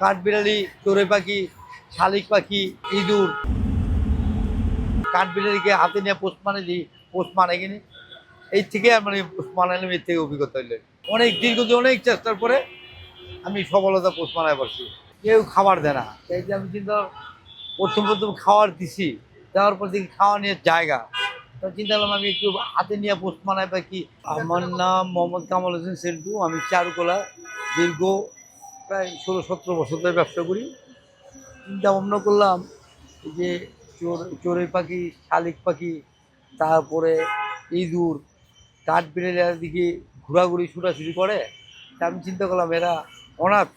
কাঠবিড়ালি, চড়ুই পাখি, শালিক পাখি, ইঁদুর। কাঠবিড়ালিকে হাতে নিয়ে পোষ মানে দিই, পোষ মানে কিনি এই থেকে মানে পোষ মানালাম, এর থেকে অভিজ্ঞতা হইলে অনেক দীর্ঘদিন অনেক চেষ্টার পরে আমি সফলতা পোষ মানায় পারছি। কেউ খাবার দেয় না, এই যে আমি চিন্তা প্রথম খাওয়ার দিছি, দেওয়ার পর দেখি খাওয়া নিয়ে জায়গা, তো চিন্তা করলাম আমি একটু হাতে নিয়ে পোষ মানায় পাখি। আমার নাম মোহাম্মদ কামাল হোসেন সেন্টু। আমি চারুকলা দীর্ঘ প্রায় 16-17 বছর ধরে ব্যবসা করি। চিন্তা ভাবনা করলাম যে চড়ুই পাখি, শালিক পাখি, তারপরে ইঁদুর, কাঠবিড়ালির দিকে ঘোরাঘুরি ছুটাছুটি করে। তা আমি চিন্তা করলাম এরা অনাথ,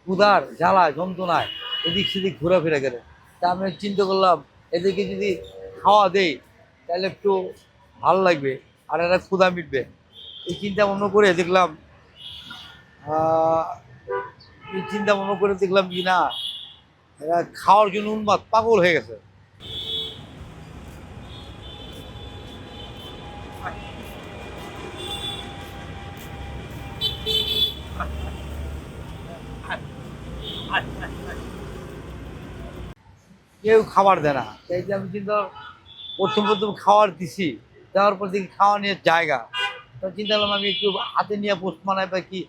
ক্ষুধার জ্বালা যন্ত্রণায় এদিক সেদিক ঘোরাফেরা করে। তা আমি চিন্তা করলাম এদেরকে যদি খাওয়া দেই তাহলে একটু ভালো লাগবে, আর এরা ক্ষুধা মিটবে। এই চিন্তা ভাবনা করে দেখলাম কি না, এরা খাওয়ার জন্য উন্মাদ, পাগল হয়ে গেছে। কেউ খাবার দেয় না, এই যে আমি চিন্তা প্রথম খাওয়ার দিছি, দেওয়ার পর দেখি খাওয়া নিয়ে জায়গা, তো চিন্তা করলাম আমি একটু হাতে নিয়ে পোষ মানায় পাখি,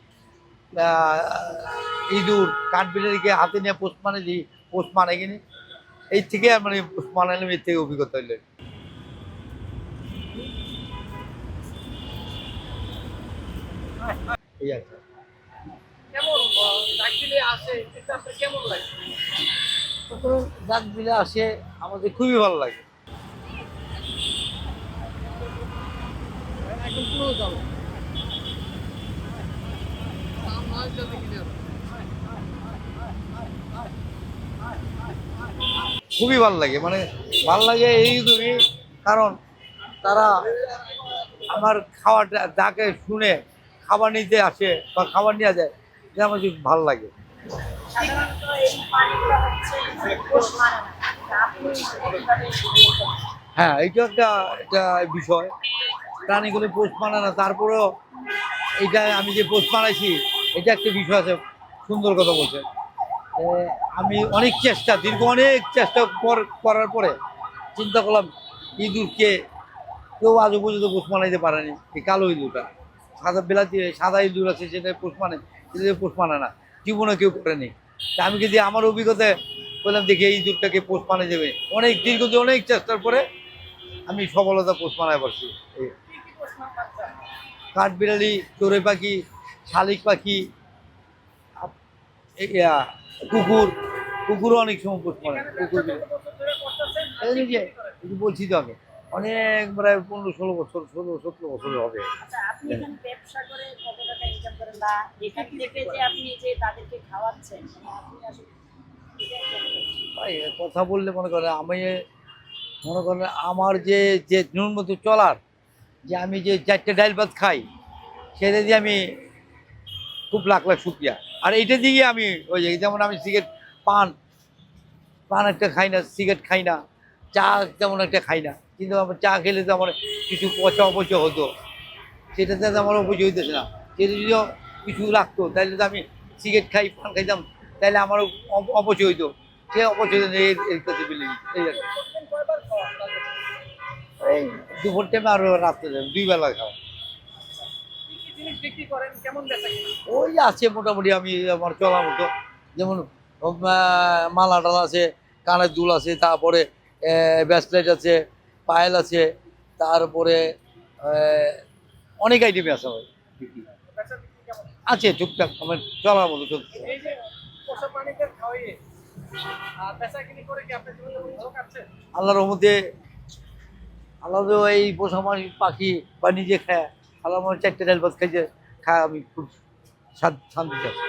ইঁদুর, কাঠবিড়ালিকে হাতে নিয়ে পোষ মানে দিই, পোষ মানে কিনি এই থেকে মানে পোষ মানালাম, এর থেকে অভিজ্ঞতা হইলে। এই আছে। তখন ডাক দিলে আসে, আমাদের খুবই ভালো লাগে। খুবই ভালো লাগে, মানে ভালো লাগে এই তুমি, কারণ তারা আমার খাওয়াটা ডাকে শুনে খাবার নিতে আসে বা খাবার নিয়ে যায়, এটা আমার খুব ভালো লাগে। হ্যাঁ, এইটা একটা বিষয়। প্রাণীগুলো পোষ মানে না, তারপরেও এইটা আমি যে পোষ মানাইছি, এটা একটা বিষয় আছে। সুন্দর কথা বলছেন। আমি দীর্ঘ অনেক চেষ্টা করার পরে চিন্তা করলাম ইঁদুরকে কেউ আজও পর্যন্ত পোষ মানাইতে পারেনি। এই কালো ইঁদুরটা, সাদা ইঁদুর আছে সেটা পোষ মানে, সেটা পোষ মানে না, জীবনে কেউ করেনি। তা আমি যদি আমার অভিজ্ঞতায় বললাম দেখি এই ইঁদুরটাকে পোষ মানে দেবে, দীর্ঘদিন অনেক চেষ্টার পরে আমি সফলতা পোষ মানায় পারছি। কাঠবিড়ালি, চড়ুই পাখি, শালিক পাখি, কুকুর, কুকুরও অনেক সময় পোষ মানে। বলছি তো আমি অনেক প্রায় 15-16 বছর, 16-17 বছর হবে। ভাই কথা বললে মনে করেন আমার যে যে ন্যূনতম চলার, যে আমি যে 4টে ডাল ভাত খাই, সেটা দিয়ে আমি খুব লাখ লাখ শুক্রিয়া। আর এইটা দিয়ে আমি ওই যেমন আমি পান পান একটা খাই না, সিগারেট খাই না, চা তেমন একটা খাই না, কিন্তু আমার চা খেলে তো আমার কিছু পয়সা অপচয় হতো, সেটাতে আমার অপচয় হইতেছে না। সেটা যদিও কিছু লাগতো তাহলে তো আমি সিগারেট খাই, পান খাইতাম, তাহলে আমারও অপচয় হইতো। সে অপচয় এর কাছে বিলে এই আর কি। এই দুপুর টাইমে আরো রাত্রে 2 বেলা খাওয়া। ওই আছে মোটামুটি, আমি আমার চলার মতো, যেমন মালা টালা আছে, কানের দুল আছে, তারপরে ব্রেসলেট আছে, পায়েল আছে, তারপরে অনেক আইটেমই আছে আমার বিক্রি। আছে টুকটাক আমার চলার মতো চলছে। আল্লাহর রহমতে, আল্লাহ এই পোষা পাখি বা নিজে খায়, আল্লাহ আমার 4টে ডাল ভাত খাইছে, খায় আমি খুব শান্তিতে আছি।